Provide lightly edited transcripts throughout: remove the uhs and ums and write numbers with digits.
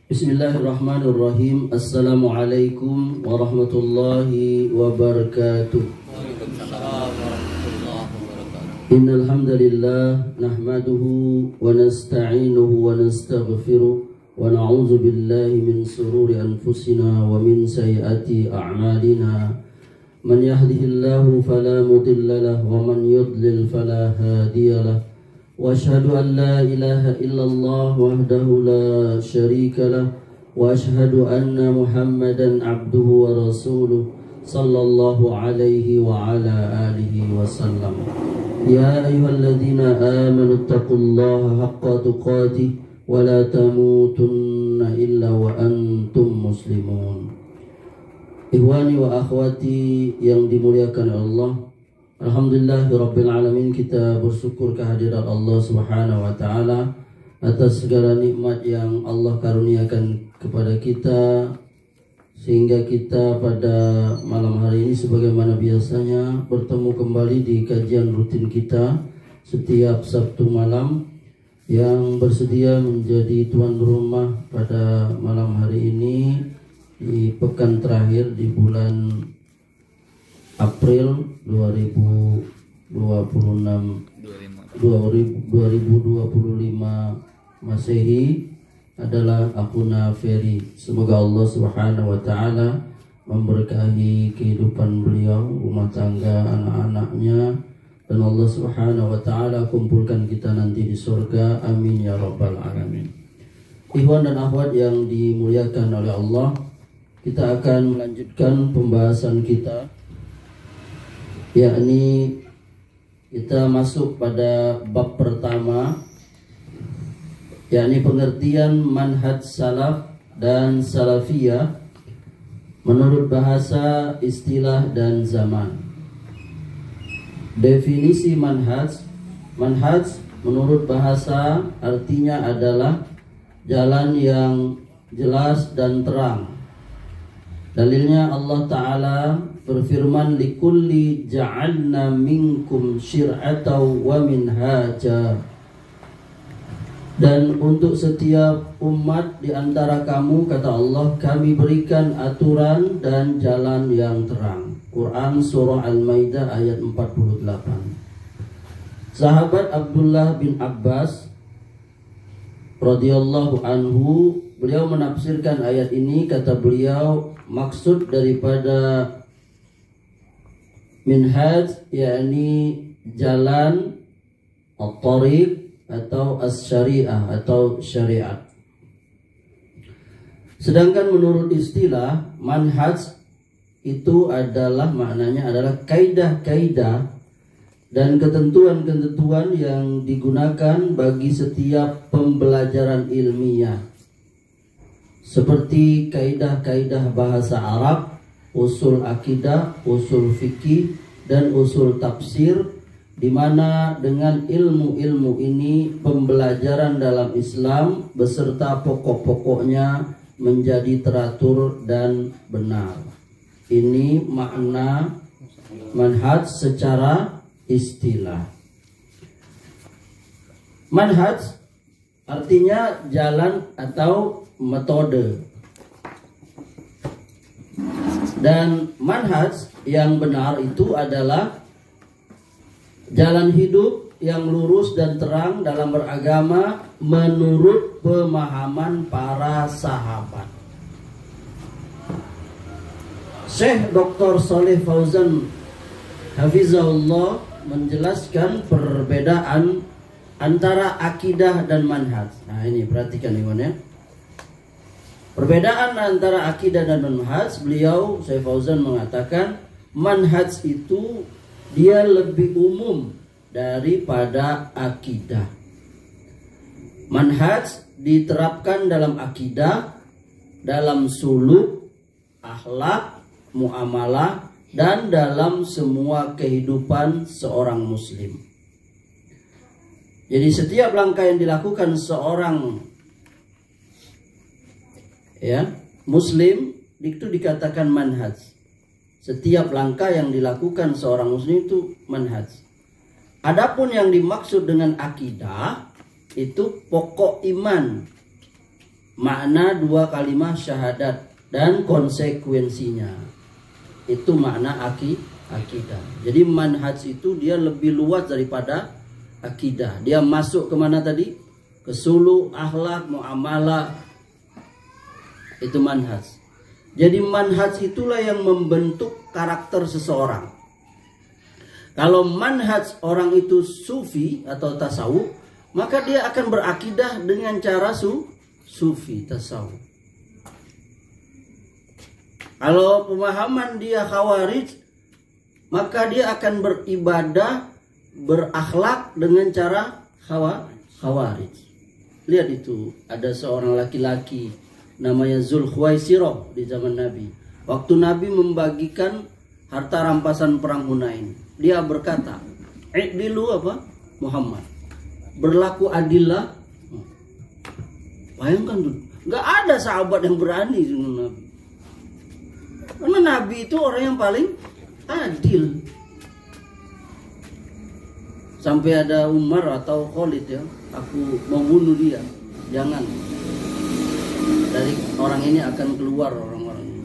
Bismillahirrahmanirrahim. Assalamualaikum warahmatullahi wabarakatuh. Waalaikumsalam warahmatullahi wabarakatuh. Innal hamdalillah nahmaduhu wa nasta'inuhu wa nastaghfiruh wa na'udzu billahi min shururi anfusina wa min sayyiati a'malina. Man yahdihillahu fala mudilla lahu wa man yudlil fala hadiyalah. Wa asyhadu an la ilaha illallah wahdahu la syarika lah wa asyhadu anna Muhammadan abduhu wa rasuluh sallallahu alaihi wa ala alihi wasallam. Ya ayyuhalladzina amanu taqullaha haqqa tuqatih wa la tamutunna illa wa antum muslimun. Ikhwani wa akhwati yang dimuliakan Allah, alhamdulillahirabbil alamin, kita bersyukur kehadiran Allah Subhanahu wa taala atas segala nikmat yang Allah karuniakan kepada kita, sehingga kita pada malam hari ini sebagaimana biasanya bertemu kembali di kajian rutin kita setiap Sabtu malam. Yang bersedia menjadi tuan rumah pada malam hari ini di pekan terakhir di bulan April 2025 Masehi adalah Akhuna Ferry. Semoga Allah Subhanahu wa taala memberkahi kehidupan beliau, rumah tangga, anak-anaknya, dan Allah Subhanahu wa taala kumpulkan kita nanti di surga. Amin ya rabbal alamin. Ikhwan dan akhwat yang dimuliakan oleh Allah, kita akan melanjutkan pembahasan kita, yakni kita masuk pada bab pertama, yakni pengertian manhaj salaf dan salafiyah menurut bahasa, istilah, dan zaman. Definisi manhaj menurut bahasa artinya adalah jalan yang jelas dan terang. Dalilnya Allah Ta'ala berfirman, likulli ja'alna minkum syir'atan wa minhaja. Dan untuk setiap umat di antara kamu, kata Allah, kami berikan aturan dan jalan yang terang. Quran Surah Al-Maidah ayat 48. Sahabat Abdullah bin Abbas radhiyallahu anhu, beliau menafsirkan ayat ini, kata beliau, maksud daripada minhaj yakni jalan, at-tariq atau as-syariah atau syariat. Sedangkan menurut istilah, manhaj itu adalah maknanya adalah kaidah-kaidah dan ketentuan-ketentuan yang digunakan bagi setiap pembelajaran ilmiah, seperti kaidah-kaidah bahasa Arab, usul akidah, usul fikih, dan usul tafsir, di mana dengan ilmu-ilmu ini pembelajaran dalam Islam beserta pokok-pokoknya menjadi teratur dan benar. Ini makna manhaj secara istilah. Manhaj artinya jalan atau metode. Dan manhaj yang benar itu adalah jalan hidup yang lurus dan terang dalam beragama menurut pemahaman para sahabat. Syekh Dr. Shalih Fauzan Hafizahullah menjelaskan perbedaan antara akidah dan manhaj. Nah ini perhatikan ikhwan ya. Perbedaan antara akidah dan manhaj, beliau Syekh Fauzan mengatakan manhaj itu dia lebih umum daripada akidah. Manhaj diterapkan dalam akidah, dalam suluk, akhlak, muamalah, dan dalam semua kehidupan seorang muslim. Jadi setiap langkah yang dilakukan seorang muslim itu dikatakan manhaj. Setiap langkah yang dilakukan seorang muslim itu manhaj. Adapun yang dimaksud dengan akidah itu pokok iman makna dua kalimat syahadat dan konsekuensinya. Itu makna akidah. Jadi manhaj itu dia lebih luas daripada akidah. Dia masuk kemana tadi? Ke suluk, akhlak, muamalah. Itu manhaj. Jadi manhaj itulah yang membentuk karakter seseorang. Kalau manhaj orang itu sufi atau tasawuf, maka dia akan berakidah dengan cara sufi tasawuf. Kalau pemahaman dia khawarij, maka dia akan beribadah, berakhlak dengan cara khawarij. Lihat itu, ada seorang laki-laki namanya Zulkhuwaisirah di zaman Nabi. Waktu Nabi membagikan harta rampasan perang Hunain, dia berkata, "I'dilu apa? Muhammad. Berlaku adillah." Bayangkan tuh, nggak ada sahabat yang berani dengan Nabi. Karena Nabi itu orang yang paling adil. Sampai ada Umar atau Khalid ya, aku mau bunuh dia, jangan. Dari orang ini akan keluar orang-orang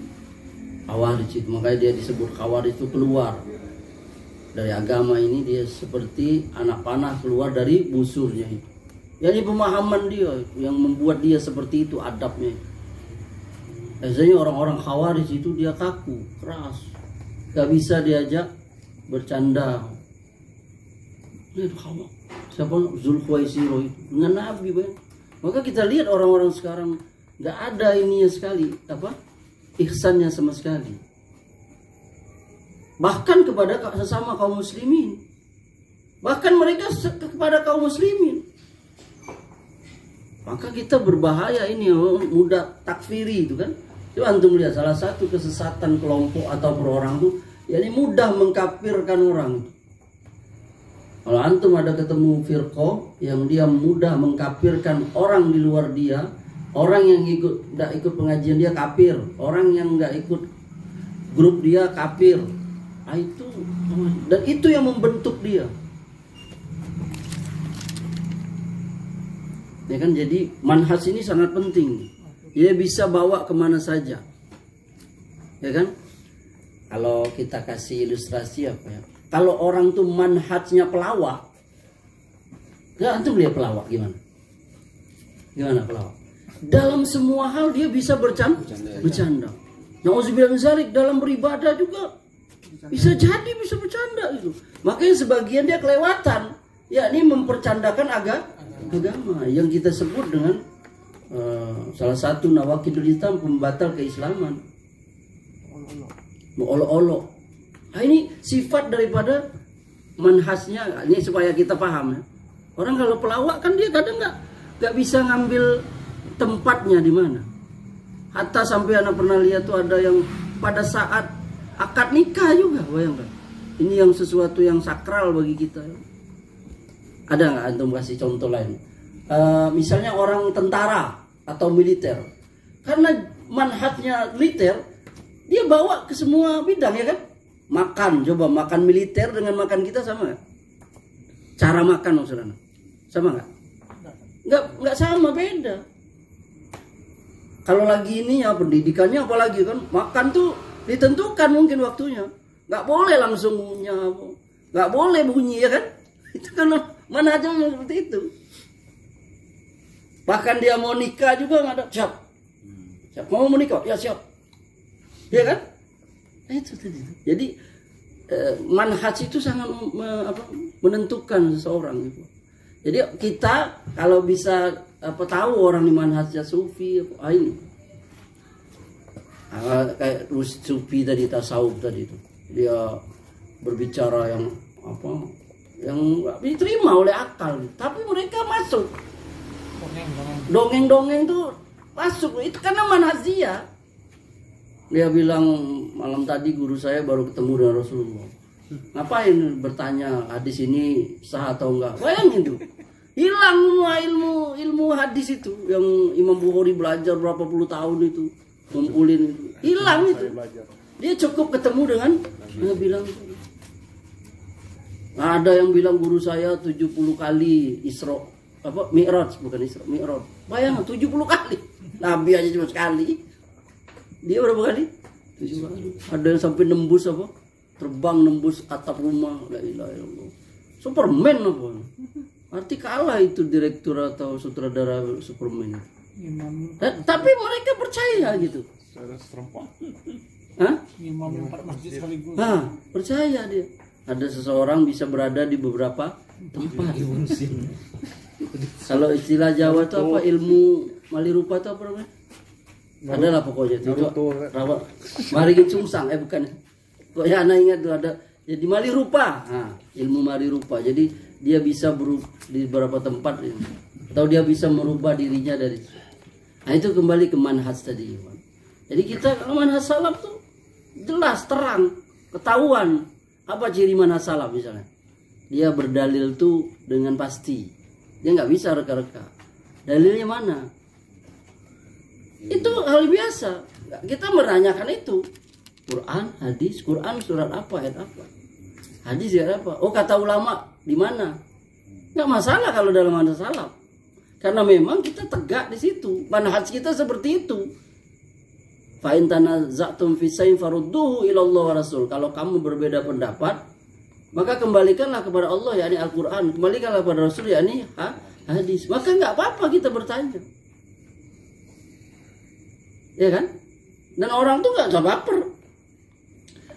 Khawarij itu, makanya dia disebut Khawarij itu keluar dari agama ini, dia seperti anak panah keluar dari busurnya itu. Jadi pemahaman dia yang membuat dia seperti itu adabnya. Biasanya orang-orang Khawarij itu dia kaku, keras, gak bisa diajak bercanda. Siapa Zulkhuwaisirah itu dengan Nabi, bang. Maka kita lihat orang-orang sekarang gak ada ininya sekali, apa? Ihsannya sama sekali. Bahkan kepada sesama kaum muslimin. Bahkan mereka kepada kaum muslimin. Maka kita berbahaya ini, mudah takfiri itu kan. Coba antum lihat salah satu kesesatan kelompok atau perorang itu, yakni mudah mengkafirkan orang. Kalau antum ada ketemu firqah yang dia mudah mengkafirkan orang di luar dia, orang yang tidak ikut pengajian dia kafir, orang yang nggak ikut grup dia kafir. Nah, itu dan itu yang membentuk dia. Ya kan, jadi manhaj ini sangat penting. Dia bisa bawa kemana saja. Ya kan? Kalau kita kasih ilustrasi apa ya? Kalau orang tuh manhajnya pelawak, ya antum lihat pelawak gimana? Gimana pelawak? Dalam semua hal dia bisa bercanda. Nauzubillah min dzalik, dalam beribadah juga bisa jadi bisa bercanda itu. Makanya sebagian dia kelewatan, yakni mempercandakan agama yang kita sebut dengan salah satu nawaqidul Islam, pembatal keislaman. Olok-olok. Nah, ini sifat daripada manhajnya, ini supaya kita paham ya. Orang kalau pelawak kan dia kadang nggak bisa ngambil tempatnya di mana. Hatta sampai anak pernah lihat tuh ada yang pada saat akad nikah juga, bayangkan. Ini yang sesuatu yang sakral bagi kita. Ada nggak antum kasih contoh lain? Misalnya orang tentara atau militer, karena manhajnya militer, dia bawa ke semua bidang ya kan. Makan, coba makan militer dengan makan kita sama nggak? Cara makan maksudnya sama nggak? Nggak sama, beda. Kalau lagi ini ya pendidikannya apalagi kan, makan tuh ditentukan mungkin waktunya, nggak boleh langsung nggak boleh bunyi ya kan? Itu kan mana aja seperti itu. Bahkan dia mau nikah juga nggak ada siap, mau menikah ya siap, ya kan? Itu tadi. Jadi manhaj itu sangat menentukan seseorang itu. Jadi kita kalau bisa tahu orang di manhajnya sufi ini kayak sufi tadi, tasawuf tadi itu, dia berbicara yang yang diterima oleh akal, tapi mereka masuk dongeng-dongeng tuh masuk, itu karena manhaj dia. Dia bilang, malam tadi guru saya baru ketemu dengan Rasulullah. Ngapain bertanya hadis ini sah atau enggak? Bayangin tuh, hilang semua ilmu hadis itu yang Imam Bukhari belajar berapa puluh tahun itu, ngumpulin itu, hilang itu. Dia cukup ketemu dengan dia bilang, ada yang bilang guru saya 70 kali Isra, Mi'raj, bukan Isra, Mi'raj. Bayangin 70 kali. Nabi aja cuma sekali. Dia berapa kali? 7 kali. Ada yang sampai nembus apa? Terbang nembus atap rumah. La ilaha illallah. Superman apa? Arti kalah itu direktur atau sutradara Superman. Tapi mereka percaya gitu. Hah? Imam 4 masjid sekaligus. Nah, percaya dia. Ada seseorang bisa berada di beberapa tempat. Kalau istilah Jawa itu apa? Ilmu malirupa itu apa namanya? Adalah pokoknya itu. Rawa. Marigin sungsang bukan. Pokoknya anak ingat tuh ada. Jadi malirupa. Nah, ilmu malirupa. Jadi dia bisa di beberapa tempat atau dia bisa merubah dirinya dari. Nah, itu kembali ke manhaj tadi. Jadi kita kalau manhaj salaf tuh jelas, terang, ketahuan apa ciri manhaj salaf misalnya. Dia berdalil tuh dengan pasti. Dia nggak bisa reka-reka. Dalilnya mana? Itu hal biasa. Kita menanyakan itu. Quran, hadis, Quran surat apa, ayat apa? Hadis ayat apa? Oh, kata ulama di mana? Nggak masalah kalau dalam manhaj salaf. Karena memang kita tegak di situ. Manhaj kita seperti itu. Fa in tanaza'tum fi shay'in farudduhu ila Allah wa Rasul. Kalau kamu berbeda pendapat, maka kembalikanlah kepada Allah, yakni Al-Qur'an, kembalikanlah kepada Rasul, yakni hadis. Maka enggak apa-apa kita bertanya. Ya kan? Dan orang tuh enggak usah baper.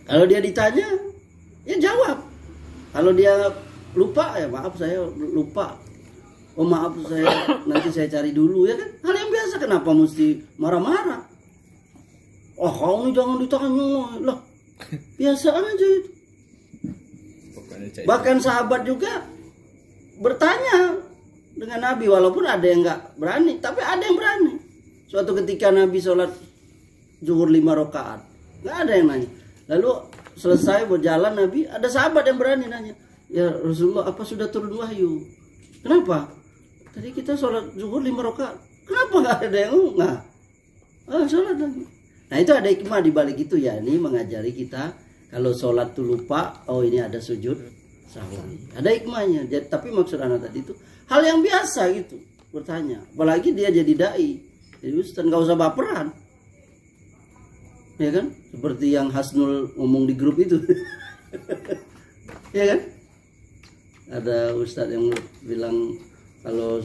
Kalau dia ditanya, ya jawab. Kalau dia lupa, ya maaf saya lupa. Oh maaf nanti saya cari dulu, ya kan? Hal yang biasa, kenapa mesti marah-marah? Oh kau ini jangan ditanya lah, biasa aja itu. Bahkan sahabat juga bertanya dengan Nabi, walaupun ada yang nggak berani, tapi ada yang berani. Suatu ketika Nabi sholat zuhur 5 rakaat, nggak ada yang nanya. Lalu selesai berjalan Nabi, ada sahabat yang berani nanya, ya Rasulullah, apa sudah turun wahyu? Kenapa? Tadi kita sholat zuhur 5 rakaat, kenapa nggak ada yang nggak? Sholat lagi. Nah itu ada hikmah di balik itu, ya, ini mengajari kita kalau sholat tuh lupa, oh ini ada sujud sahwi. Ada hikmahnya. Jadi, tapi maksud anak tadi itu hal yang biasa gitu, bertanya. Apalagi dia jadi dai, jadi ustaz, nggak usah baperan, ya kan? Seperti yang Hasnul ngomong di grup itu, ya kan? Ada ustaz yang bilang kalau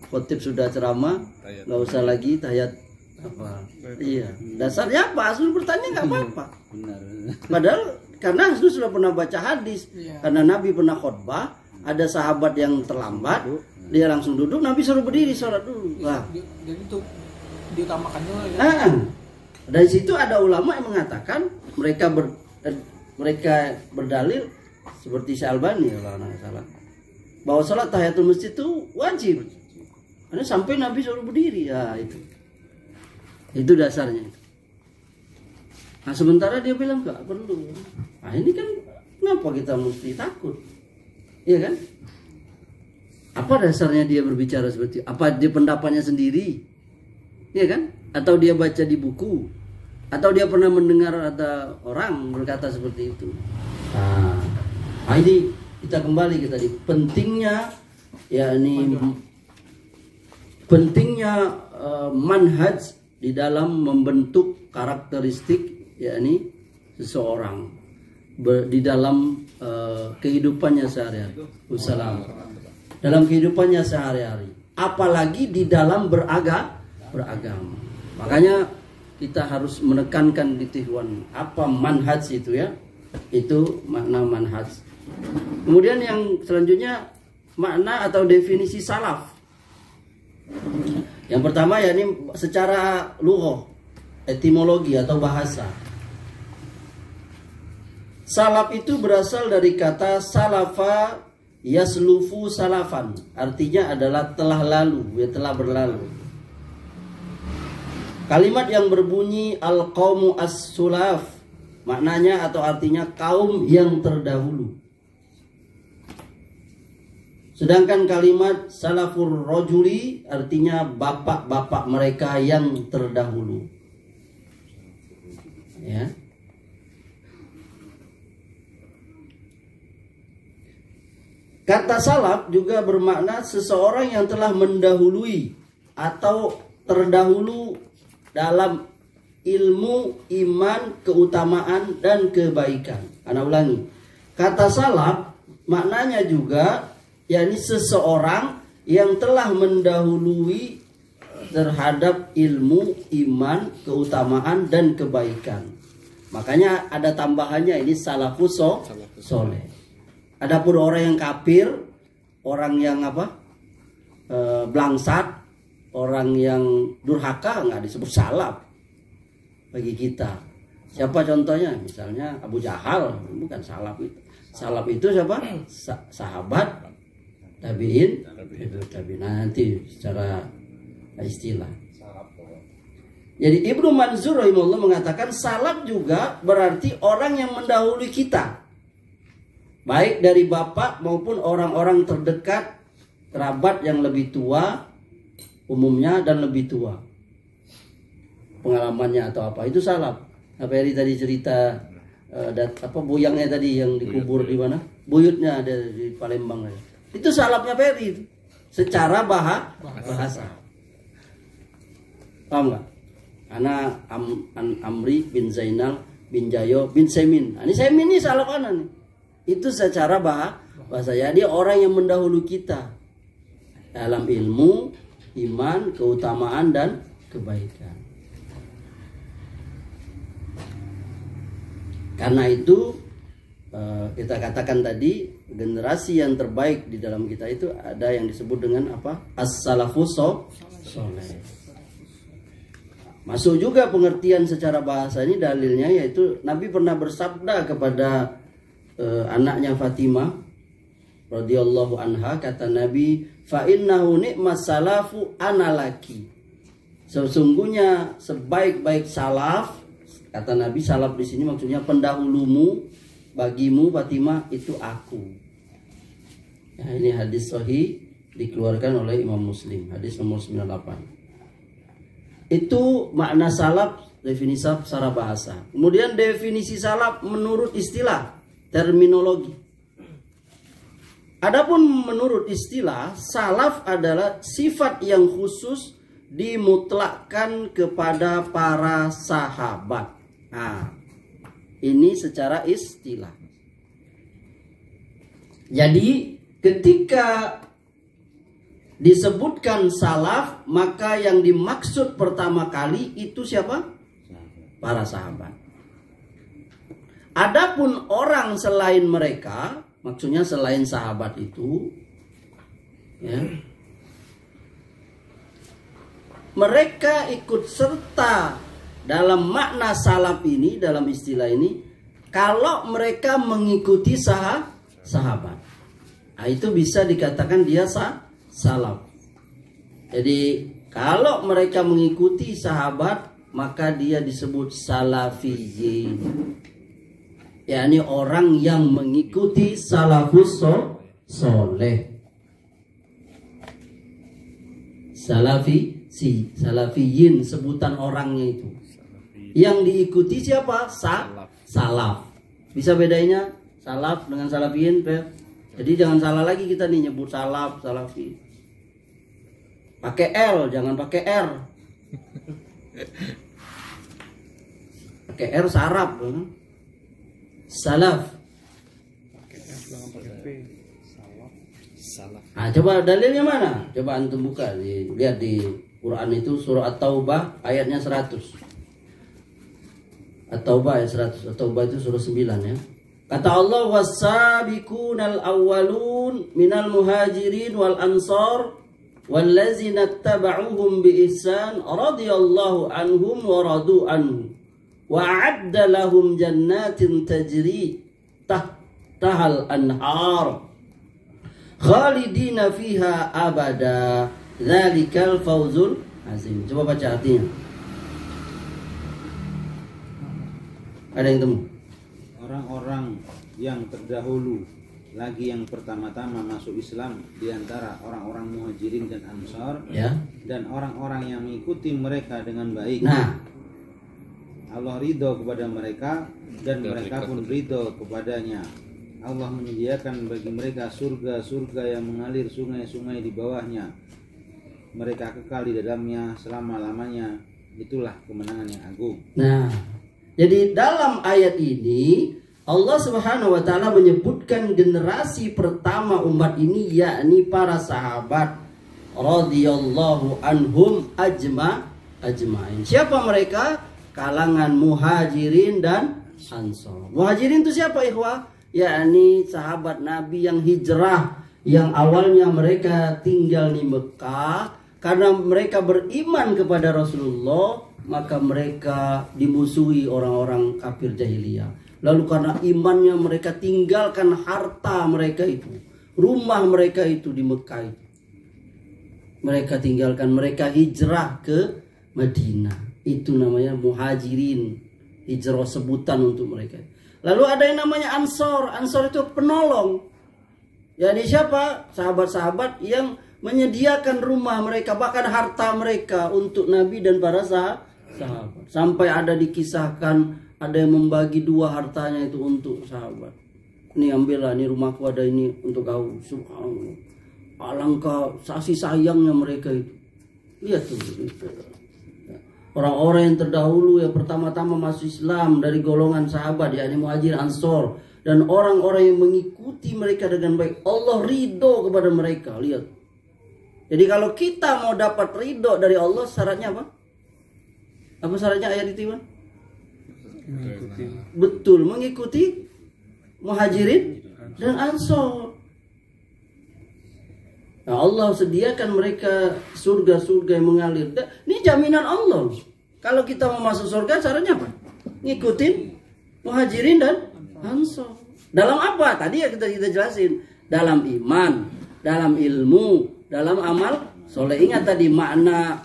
khotib sudah ceramah, nggak usah lagi tahiyat. Apa? Iya. Dasarnya apa? Hasnul bertanya nggak apa-apa. Benar. Padahal karena Hasnul sudah pernah baca hadis. Karena Nabi pernah khutbah, ada sahabat yang terlambat, dia langsung duduk, Nabi suruh berdiri sholat dulu. Wah. Jadi itu diutamakannya. Ya. Dari situ ada ulama yang mengatakan mereka berdalil seperti Syalbani kalau nggak salah, bahwa sholat tahiyatul masjid itu wajib. Karena sampai Nabi suruh berdiri, ya itu dasarnya. Nah sementara dia bilang nggak perlu. Nah ini kan kenapa kita mesti takut? Iya kan? Apa dasarnya dia berbicara seperti itu? Apa dia pendapatnya sendiri? Iya kan? Atau dia baca di buku? Atau dia pernah mendengar ada orang berkata seperti itu? Nah ini kita kembali ke tadi, pentingnya manhaj di dalam membentuk karakteristik, yakni seseorang di dalam kehidupannya sehari-hari. Dalam kehidupannya sehari-hari, apalagi di dalam beragama. Makanya kita harus menekankan di Tihwan apa manhaj itu, ya. Itu makna manhaj. Kemudian yang selanjutnya makna atau definisi salaf. Yang pertama, yakni secara lughah, etimologi atau bahasa. Salaf itu berasal dari kata salafa yaslufu salafan. Artinya adalah telah lalu, telah berlalu. Kalimat yang berbunyi al-qaumu as-sulaf, maknanya atau artinya kaum yang terdahulu. Sedangkan kalimat salafur rojuli artinya bapak-bapak mereka yang terdahulu. Ya. Kata salaf juga bermakna seseorang yang telah mendahului atau terdahulu dalam ilmu, iman, keutamaan, dan kebaikan. Ana ulangi. Kata salaf maknanya juga yakni seseorang yang telah mendahului terhadap ilmu, iman, keutamaan, dan kebaikan. Makanya ada tambahannya ini salafus soleh. Adapun orang yang kafir, orang yang blangsat, orang yang durhaka nggak disebut salaf bagi kita. Siapa contohnya? Misalnya Abu Jahal, bukan salaf itu. Salaf itu siapa? Sahabat tabiin. Nah, nanti secara istilah. Jadi Ibnu Manzur rahimahullah mengatakan salaf juga berarti orang yang mendahului kita, baik dari bapak maupun orang-orang terdekat, kerabat yang lebih tua umumnya dan lebih tua pengalamannya atau apa, itu salaf. Apa Eri tadi cerita buyangnya tadi yang dikubur di mana, buyutnya ada di Palembang, itu salafnya Peri itu secara bahasa. Paham nggak? Ana Amri bin Zainal bin Jayo bin Semin. Ini Semin ini salaf ana nih. Itu secara bahasa. Jadi orang yang mendahului kita dalam ilmu, iman, keutamaan, dan kebaikan. Karena itu kita katakan tadi generasi yang terbaik di dalam kita itu ada yang disebut dengan apa? As-salafus soleh. Masuk juga pengertian secara bahasa ini, dalilnya yaitu Nabi pernah bersabda kepada anaknya Fatimah radhiyallahu anha, kata Nabi, fa innahu ni'mas salafu analaki. Sesungguhnya sebaik-baik salaf, kata Nabi, salaf di sini maksudnya pendahulumu, bagimu Fatimah itu aku. Ya, ini hadis sahih dikeluarkan oleh Imam Muslim, hadis nomor 98. Itu makna salaf, definisi secara bahasa. Kemudian definisi salaf menurut istilah, terminologi. Adapun menurut istilah, salaf adalah sifat yang khusus dimutlakkan kepada para sahabat. Nah, ini secara istilah. Jadi ketika disebutkan salaf, maka yang dimaksud pertama kali itu siapa? Para sahabat. Adapun orang selain mereka, maksudnya selain sahabat itu, ya, mereka ikut serta dalam makna salaf ini, dalam istilah ini, kalau mereka mengikuti sahabat. Nah, itu bisa dikatakan dia salaf. Jadi kalau mereka mengikuti sahabat, maka dia disebut salafiyin. yakni orang yang mengikuti salafus soleh. Salafiyin sebutan orangnya itu. Yang diikuti siapa? Salaf. Bisa bedanya salaf dengan salafiyin, jadi jangan salah lagi kita nih nyebut salaf, salafi. Pakai L, jangan pakai R. Pakai R saraf. Salaf. Nah, coba dalilnya mana? Coba antum buka, lihat di Quran itu surah At-Taubah ayatnya 100. At-Taubah ayat 100. At-Taubah itu surah 9 ya. Kata Allah, was-sabiqunal awwalun minal muhajirin wal ansar wallazina ittaba'uhum bi ihsan radhiyallahu anhum wa radu anhu wa a'adda lahum jannatin tajri tahtahal anhar khalidina fiha abada dzalikal fawzul azim. Coba baca artinya. Ada yang temu? Orang-orang yang terdahulu lagi yang pertama-tama masuk Islam di antara orang-orang muhajirin dan ansar, ya, dan orang-orang yang mengikuti mereka dengan baik. Nah, Allah ridho kepada mereka dan mereka pun ridho kepadanya. Allah menyediakan bagi mereka surga-surga yang mengalir sungai-sungai di bawahnya. mereka kekal di dalamnya selama-lamanya. Itulah kemenangan yang agung. Nah, jadi dalam ayat ini Allah Subhanahu wa taala menyebutkan generasi pertama umat ini, yakni para sahabat radhiyallahu anhum ajma'in. Siapa mereka? Kalangan Muhajirin dan Ansor. Muhajirin itu siapa, ikhwah? Yakni sahabat Nabi yang hijrah, yang awalnya mereka tinggal di Mekah. Karena mereka beriman kepada Rasulullah, maka mereka dimusuhi orang-orang kafir jahiliyah. Lalu karena imannya mereka tinggalkan harta mereka itu, rumah mereka itu di Mekah itu. Mereka tinggalkan, mereka hijrah ke Madinah. Itu namanya Muhajirin. Hijrah sebutan untuk mereka. Lalu ada yang namanya Ansor. Ansor itu penolong. Yani siapa? Sahabat-sahabat yang menyediakan rumah mereka, bahkan harta mereka untuk Nabi dan para sahabat. Sampai ada dikisahkan ada yang membagi 2 hartanya itu untuk sahabat. Ini ambillah, ini rumahku ada ini untuk kau. Subhanallah. Alangkah kasih sayangnya mereka itu. Lihat tuh. Orang-orang yang terdahulu yang pertama-tama masuk Islam dari golongan sahabat, yakni Muhajir Ansor, dan orang-orang yang mengikuti mereka dengan baik, Allah ridho kepada mereka. Lihat. Jadi kalau kita mau dapat ridho dari Allah, syaratnya apa? Apa syaratnya ayat itu, Iwan? Betul, mengikuti Muhajirin dan Ansor. Nah, Allah sediakan mereka surga-surga yang mengalir. Ini jaminan Allah. Kalau kita mau masuk surga, caranya apa? Ngikutin Muhajirin dan Ansor. Dalam apa? Tadi ya kita jelasin. Dalam iman, dalam ilmu, dalam amal soleh. Ingat tadi makna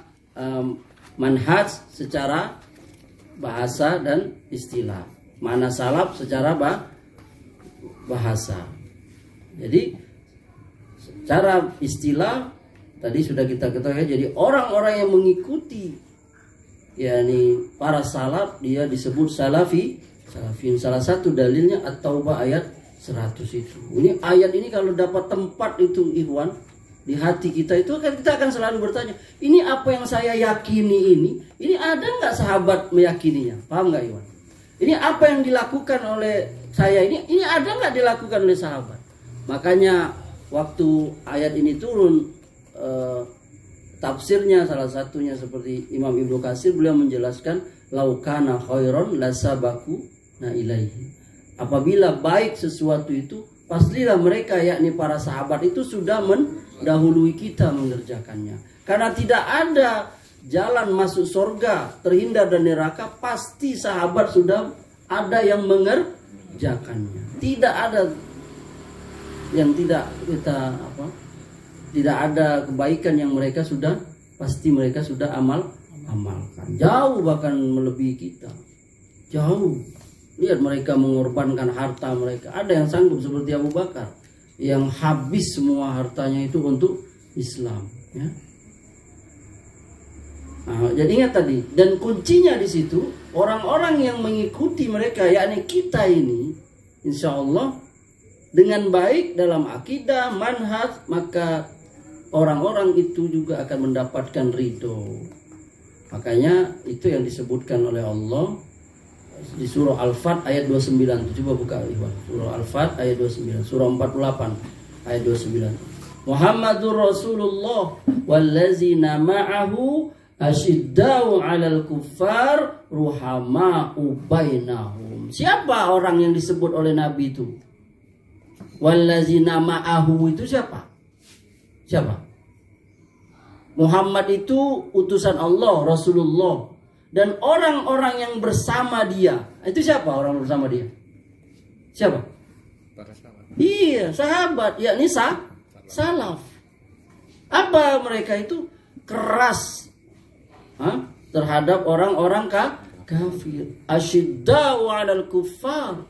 manhaj secara bahasa dan istilah. Makna salaf secara bahasa. Jadi secara istilah tadi sudah kita ketahui. Jadi orang-orang yang mengikuti, yakni para salaf, dia disebut salafin. Salah satu dalilnya At-Taubah ayat 100 itu. Ini ayat ini kalau dapat tempat itu, ikhwan, di hati kita itu kita akan selalu bertanya, ini apa yang saya yakini ini ada nggak sahabat meyakininya? Paham nggak, Iwan? Ini apa yang dilakukan oleh saya ini ada nggak dilakukan oleh sahabat? Makanya waktu ayat ini turun, tafsirnya salah satunya seperti Imam Ibnu Katsir, beliau menjelaskan laukana khairon lasabaku na ilaihi. Apabila baik sesuatu itu, pastilah mereka, yakni para sahabat itu sudah mendahului kita mengerjakannya. Karena tidak ada jalan masuk surga, terhindar dari neraka, pasti sahabat sudah ada yang mengerjakannya. Tidak ada yang tidak ada kebaikan yang mereka sudah, pasti mereka sudah amalkan. Jauh bahkan melebihi kita. Jauh. Lihat mereka mengorbankan harta mereka. Ada yang sanggup seperti Abu Bakar yang habis semua hartanya itu untuk Islam, ya. Nah, jadi ingat tadi, dan kuncinya di situ orang-orang yang mengikuti mereka, yakni kita ini, insya Allah dengan baik dalam akidah, manhaj, maka orang-orang itu juga akan mendapatkan ridho. Makanya itu yang disebutkan oleh Allah di surah Al-Fat ayat 29. Coba buka, Iwan. Surah Al-Fat ayat 29, surah 48 ayat 29. Muhammadur Rasulullah wallazina ma'ahu asyiddau 'alal kuffar ruhama'u bainahum. Siapa orang yang disebut oleh Nabi itu? Wallazina ma'ahu itu siapa? Siapa? Muhammad itu utusan Allah, Rasulullah. Dan orang-orang yang bersama dia, itu siapa orang bersama dia? Siapa? Para sahabat. Iya, sahabat, yakni salaf. Apa mereka itu? Keras terhadap orang-orang kafir. Asyiddau 'alal kuffar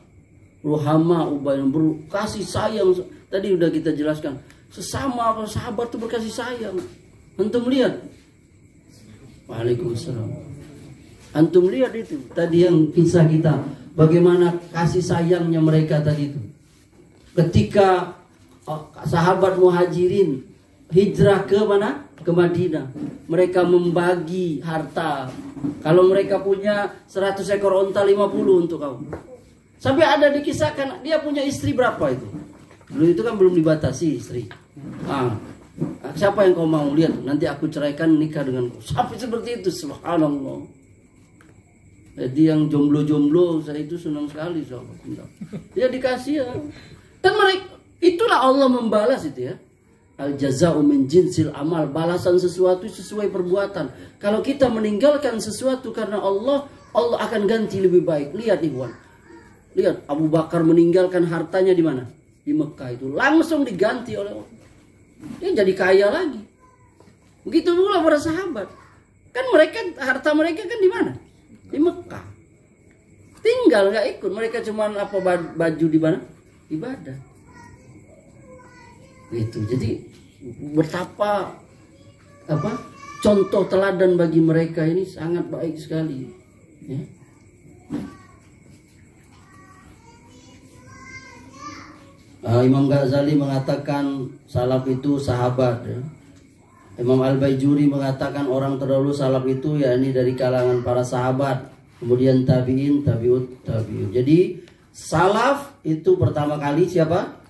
ruhama'u bainahum, kasih sayang. Tadi udah kita jelaskan, sesama sahabat itu berkasih sayang. Antum lihat. Waalaikumsalam. Antum lihat itu tadi yang kisah kita, bagaimana kasih sayangnya mereka tadi itu. Ketika sahabat Muhajirin hijrah ke mana? ke Madinah. Mereka membagi harta. Kalau mereka punya 100 ekor onta, 50 untuk kau. Sampai ada dikisahkan dia punya istri berapa itu. Dulu itu kan belum dibatasi istri. Siapa yang kau mau lihat? Nanti aku ceraikan, nikah dengan kau. Sampai seperti itu, subhanallah. Jadi yang jomblo-jomblo saya itu senang sekali sahabat. Dia dikasih ya. Dan mereka, itulah Allah membalas itu ya. Al jaza'u min jinsil amal, balasan sesuatu sesuai perbuatan. Kalau kita meninggalkan sesuatu karena Allah, Allah akan ganti lebih baik. Lihat Ikhwan. Lihat Abu Bakar meninggalkan hartanya di mana? Di Mekah itu. Langsung diganti oleh Allah. Dia jadi kaya lagi. Begitu pula para sahabat. Kan mereka, harta mereka kan di mana? Di Mekah. Tinggal nggak ikut. Mereka cuma apa, baju di mana? Ibadah. Itu. Jadi betapa contoh teladan bagi mereka ini sangat baik sekali. Ya. Imam Ghazali mengatakan salaf itu sahabat. Ya. Imam Al-Baijuri mengatakan orang terdahulu salaf itu yakni dari kalangan para sahabat, kemudian tabi'in, tabi'ut, tabi'un. Jadi salaf itu pertama kali siapa?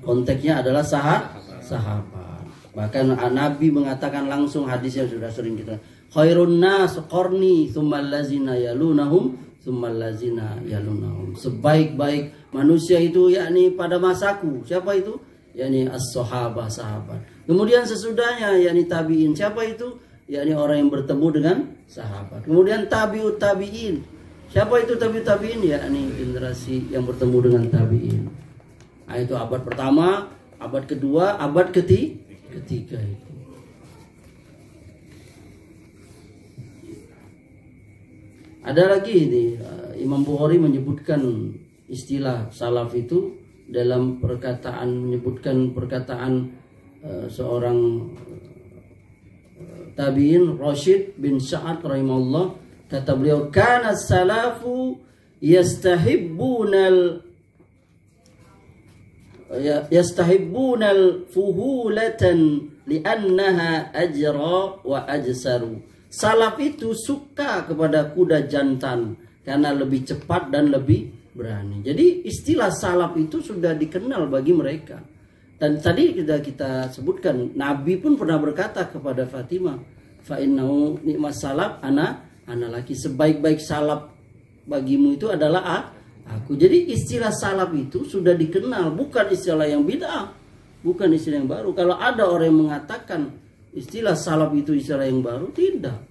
Konteksnya adalah sahabat. Bahkan Nabi mengatakan langsung, hadisnya sudah sering kita. Khairun nas qarni tsummal ladzina yalunahum tsummal ladzina yalunahum. Sebaik-baik manusia itu yakni pada masaku. Siapa itu? Yakni as-sahabah, sahabat. Kemudian sesudahnya yakni tabi'in. Siapa itu? Yakni orang yang bertemu dengan sahabat. Kemudian tabi'ut tabi'in. Siapa itu tabi'ut tabi'in? Yakni generasi yang bertemu dengan tabi'in. Nah, itu abad pertama, abad kedua, abad ketiga itu. Ada lagi ini, Imam Bukhari menyebutkan istilah salaf itu dalam perkataan, menyebutkan perkataan seorang tabi'in, Rashid bin Sa'ad rahimahullah. Kata beliau, kana salafu yastahibbunal fuhulatan li'annaha ajra wa ajsaru. Salaf itu suka kepada kuda jantan karena lebih cepat dan lebih berani. Jadi istilah salaf itu sudah dikenal bagi mereka. Dan tadi sudah kita sebutkan, Nabi pun pernah berkata kepada Fatimah, fa innahu ni'mas salaf ana laki, sebaik-baik salaf bagimu itu adalah aku. Jadi istilah salaf itu sudah dikenal, bukan istilah yang bid'ah, bukan istilah yang baru. Kalau ada orang yang mengatakan istilah salaf itu istilah yang baru, tidak.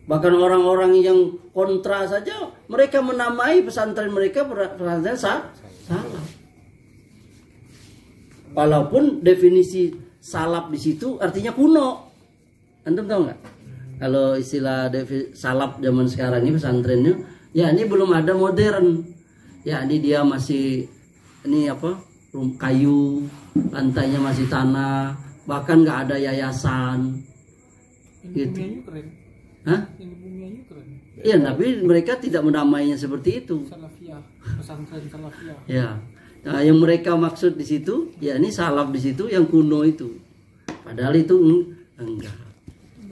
Bahkan orang-orang yang kontra saja, mereka menamai pesantren mereka pesantren salaf. Walaupun definisi salaf di situ artinya kuno. Antum tahu nggak? Kalau istilah salaf zaman sekarang ini pesantrennya, ya ini belum ada modern. Ya ini dia masih kayu, lantainya masih tanah, bahkan nggak ada yayasan. Gitu. Keren. Hah? Iya, tapi mereka tidak menamainya seperti itu. Salafiyah, pesantren salafiyah. Ya. Nah, yang mereka maksud di situ, ya ini salaf di situ yang kuno itu. Padahal itu enggak.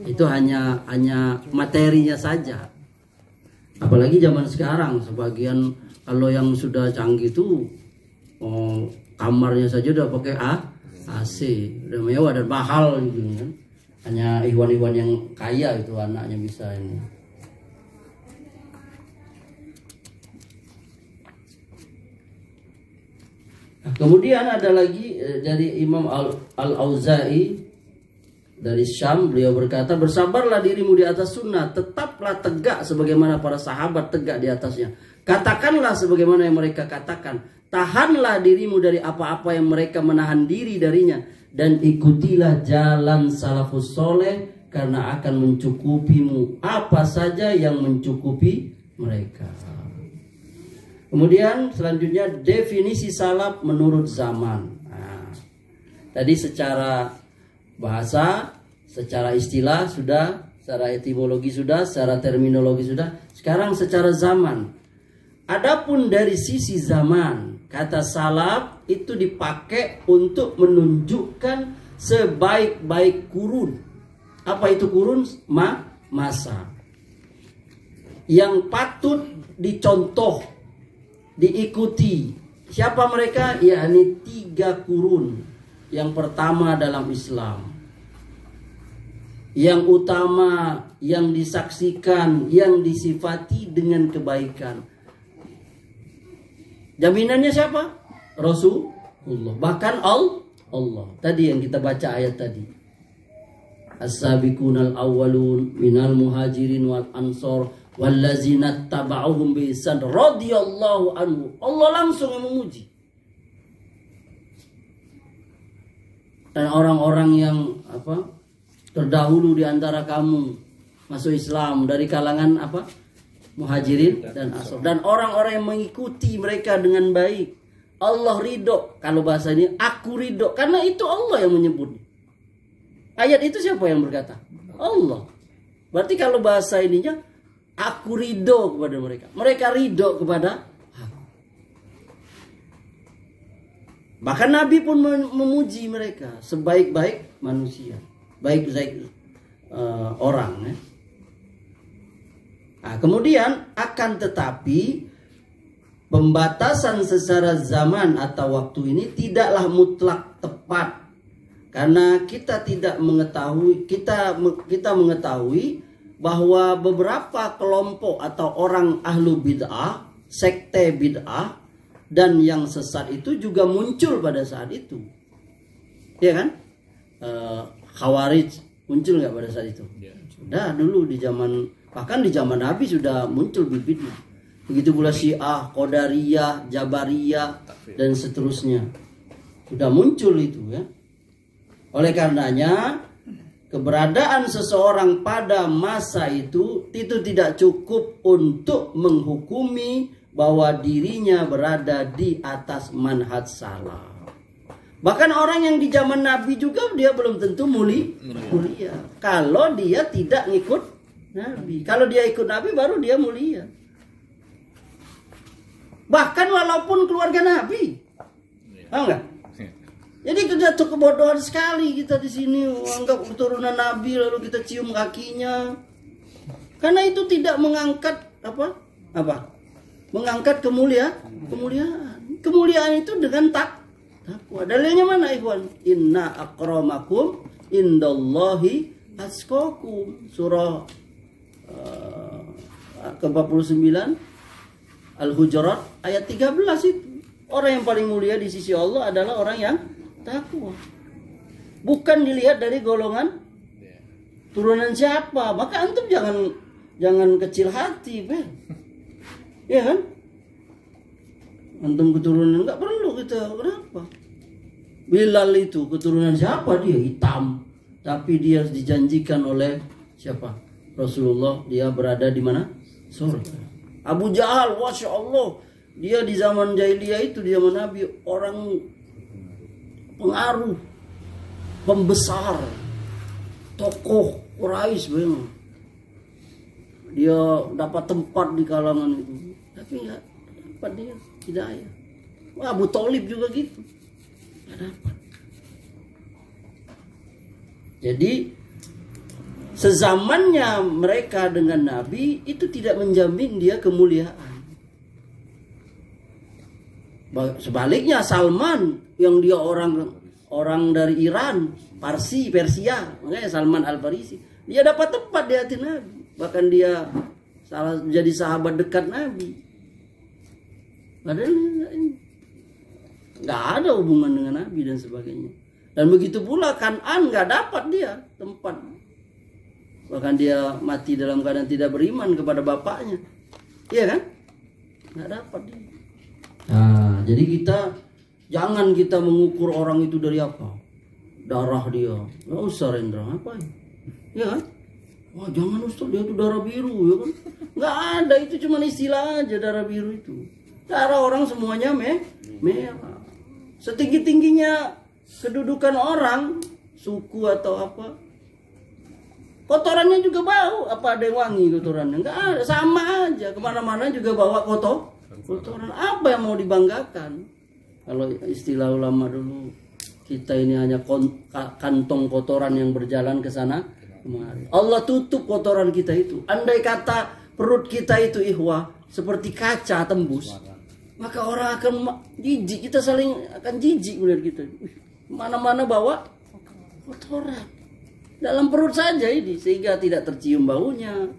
Itu hanya materinya saja. Apalagi zaman sekarang, sebagian kalau yang sudah canggih itu kamarnya saja udah pakai AC, udah mewah dan mahal gitu kan. Hanya ikhwan-ikhwan yang kaya itu anaknya bisa ini. Kemudian ada lagi dari Imam Al-Auza'i dari Syam, beliau berkata, bersabarlah dirimu di atas sunnah, tetaplah tegak sebagaimana para sahabat tegak di atasnya. Katakanlah sebagaimana yang mereka katakan, tahanlah dirimu dari apa-apa yang mereka menahan diri darinya, dan ikutilah jalan salafus soleh, karena akan mencukupimu apa saja yang mencukupi mereka. Kemudian selanjutnya definisi salaf menurut zaman. Nah, tadi secara bahasa, secara istilah sudah, secara etimologi sudah, secara terminologi sudah. Sekarang secara zaman. Adapun dari sisi zaman, kata salaf itu dipakai untuk menunjukkan sebaik-baik kurun. Apa itu kurun? Masa yang patut dicontoh, diikuti. Siapa mereka? Yakni 3 kurun. Yang pertama dalam Islam, yang utama, yang disaksikan, yang disifati dengan kebaikan. Jaminannya siapa? Rasulullah. Bahkan Allah. Tadi yang kita baca ayat tadi. As-sabiqunal awwalun minal muhajirin wal ansor wallazina taba'uhum bi ihsan radhiyallahu anhu. Allah langsung yang memuji. Dan orang-orang yang terdahulu di antara kamu masuk Islam dari kalangan muhajirin dan ansor, dan orang-orang yang mengikuti mereka dengan baik. Allah ridho. Kalau bahasa ini, aku ridho, karena itu Allah yang menyebut. Ayat itu siapa yang berkata? Allah. Berarti kalau bahasa ininya, aku ridho kepada mereka. Mereka ridho kepada aku. Bahkan Nabi pun memuji mereka sebaik-baik manusia, baik-baik orang. Ya. Nah, kemudian akan tetapi pembatasan secara zaman atau waktu ini tidaklah mutlak tepat, karena kita tidak mengetahui, kita mengetahui bahwa beberapa kelompok atau orang ahlu bid'ah, sekte bid'ah dan yang sesat itu juga muncul pada saat itu, ya kan? Khawarij muncul nggak pada saat itu? Sudah dulu di zaman, bahkan di zaman Nabi sudah muncul bibitnya. Begitu pula Syiah, Qadariyah, Jabariyah dan seterusnya sudah muncul itu, ya. Oleh karenanya keberadaan seseorang pada masa itu tidak cukup untuk menghukumi bahwa dirinya berada di atas manhaj salah. Bahkan orang yang di zaman Nabi juga dia belum tentu mulia. Kalau dia tidak ngikut Nabi. Kalau dia ikut Nabi baru dia mulia. Bahkan walaupun keluarga Nabi. Tahu nggak? Jadi kita tuh kebodohan sekali kita di sini anggap keturunan Nabi lalu kita cium kakinya. Karena itu tidak mengangkat mengangkat kemuliaan. Kemuliaan itu dengan takwa. Dalilnya mana, ikhwan? Inna akramakum indallahi atqakum. Surah ke-49 Al-Hujurat ayat 13 itu. Orang yang paling mulia di sisi Allah adalah orang yang takwa. Bukan dilihat dari golongan turunan siapa. Maka antum jangan kecil hati, Ben. Ya kan? Antum keturunan enggak perlu kita. Kenapa? Bilal itu keturunan siapa? Dia hitam. Tapi dia dijanjikan oleh siapa? Rasulullah, dia berada di mana? Surga. Abu Jahal, Masya Allah, dia di zaman jahiliyah itu, di zaman Nabi, orang pengaruh, pembesar, tokoh Quraisy memang. Dia dapat tempat di kalangan itu, tapi nggak dapat dia hidayah. Wah, Abu Thalib juga gitu, nggak dapat. Jadi sezamannya mereka dengan Nabi itu tidak menjamin dia kemuliaan. Sebaliknya Salman yang dia orang dari Iran, Persia, makanya Salman Al-Farisi, dia dapat tempat di hati Nabi. Bahkan dia jadi sahabat dekat Nabi. Padahal nggak ada hubungan dengan Nabi dan sebagainya. Dan begitu pula Kan'an nggak dapat dia tempat. Bahkan dia mati dalam keadaan tidak beriman kepada bapaknya. Iya kan? Nggak dapat dia. Nah, jadi jangan kita mengukur orang itu dari apa? Darah dia. Nggak usah, Rendra. Apa ya? Iya kan? Wah, jangan Ustaz, dia itu darah biru, ya kan? Nggak ada, itu cuma istilah aja darah biru itu. Darah orang semuanya merah. Setinggi-tingginya kedudukan orang, suku atau apa, kotorannya juga bau. Apa ada yang wangi kotorannya? Enggak ada, sama aja. Kemana-mana juga bawa kotoran. Apa yang mau dibanggakan? Kalau istilah ulama dulu, Kita ini hanya kantong kotoran yang berjalan ke sana kemari. Allah tutup kotoran kita itu. Andai kata perut kita itu ikhwah seperti kaca tembus, maka orang akan jijik. Kita saling akan jijik melihat kita. Mana-mana bawa kotoran dalam perut saja ini, sehingga tidak tercium baunya,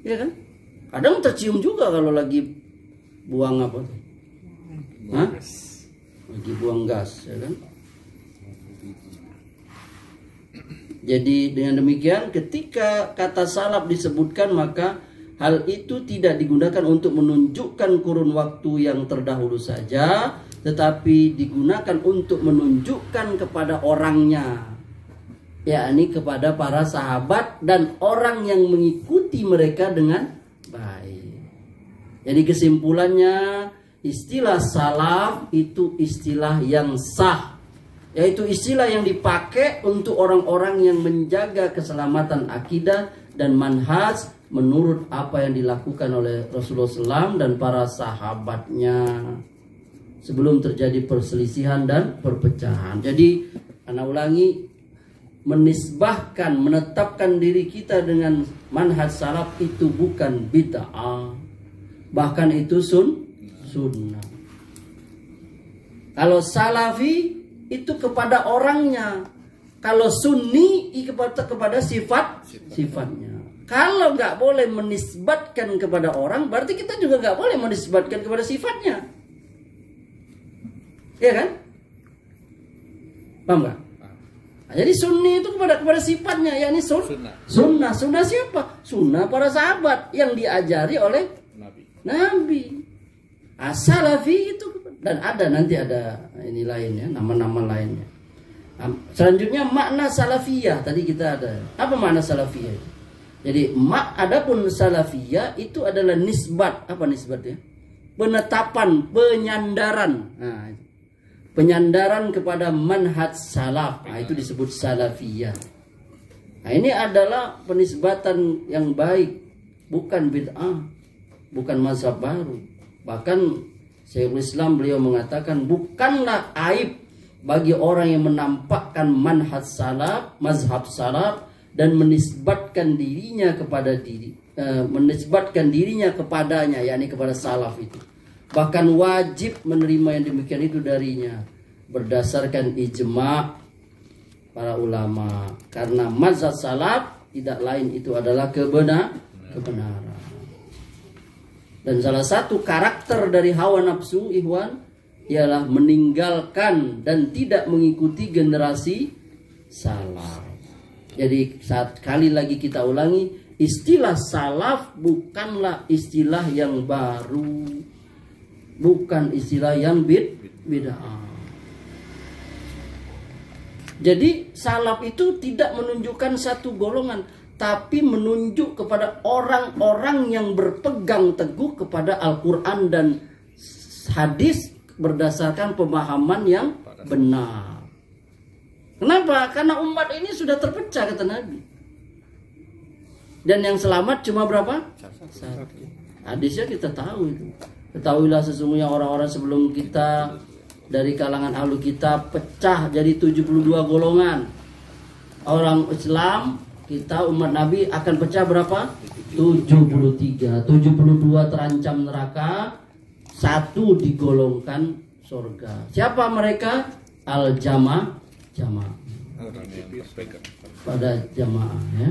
ya kan? Kadang tercium juga kalau lagi buang apa? Hah? Lagi buang gas, ya kan? Jadi dengan demikian ketika kata salaf disebutkan, maka hal itu tidak digunakan untuk menunjukkan kurun waktu yang terdahulu saja, tetapi digunakan untuk menunjukkan kepada orangnya, yakni kepada para sahabat dan orang yang mengikuti mereka dengan baik. Jadi kesimpulannya, istilah salaf itu istilah yang sah, yaitu istilah yang dipakai untuk orang-orang yang menjaga keselamatan akidah dan manhaj menurut apa yang dilakukan oleh Rasulullah SAW dan para sahabatnya sebelum terjadi perselisihan dan perpecahan. Jadi, ana ulangi, menisbahkan, menetapkan diri kita dengan manhaj salaf itu bukan bid'ah, bahkan itu sunnah. Kalau salafi itu kepada orangnya, kalau sunni kepada sifatnya. Kalau nggak boleh menisbatkan kepada orang, berarti kita juga nggak boleh menisbatkan kepada sifatnya, ya kan? Paham nggak? Nah, jadi sunni itu kepada sifatnya, yakni sunnah. Sunnah siapa? Sunnah para sahabat yang diajari oleh Nabi. As-salafi itu, dan nanti ada ini lainnya, nama-nama lainnya. Selanjutnya makna salafiyah, tadi kita ada. Apa makna salafiyah? Jadi adapun salafiyah itu adalah nisbat. Apa nisbatnya? Penetapan, penyandaran. Nah, penyandaran kepada manhaj salaf. Nah, itu disebut salafiyah. Nah, ini adalah penisbatan yang baik, bukan bid'ah, bukan mazhab baru. Bahkan Syekhul Islam beliau mengatakan bukanlah aib bagi orang yang menampakkan manhaj salaf, mazhab salaf, dan menisbatkan dirinya kepadanya, yakni kepada salaf itu. Bahkan wajib menerima yang demikian itu darinya berdasarkan ijma' para ulama, karena mazhab salaf tidak lain itu adalah kebenaran. Dan salah satu karakter dari hawa nafsu, ikhwan, ialah meninggalkan dan tidak mengikuti generasi salaf. Jadi sekali lagi kita ulangi, istilah salaf bukanlah istilah yang baru, bukan istilah yang bid'ah. Jadi salaf itu tidak menunjukkan satu golongan, tapi menunjuk kepada orang-orang yang berpegang teguh kepada Al-Quran dan hadis berdasarkan pemahaman yang benar. Kenapa? Karena umat ini sudah terpecah, kata Nabi. Dan yang selamat cuma berapa? Satu. Hadisnya kita tahu itu. Ketahuilah sesungguhnya orang-orang sebelum kita dari kalangan ahlu kitab pecah jadi 72 golongan. Orang Islam, kita umat Nabi akan pecah berapa? 73. 72 terancam neraka, 1 digolongkan surga. Siapa mereka? Al-jamaah pada jamaah, ya.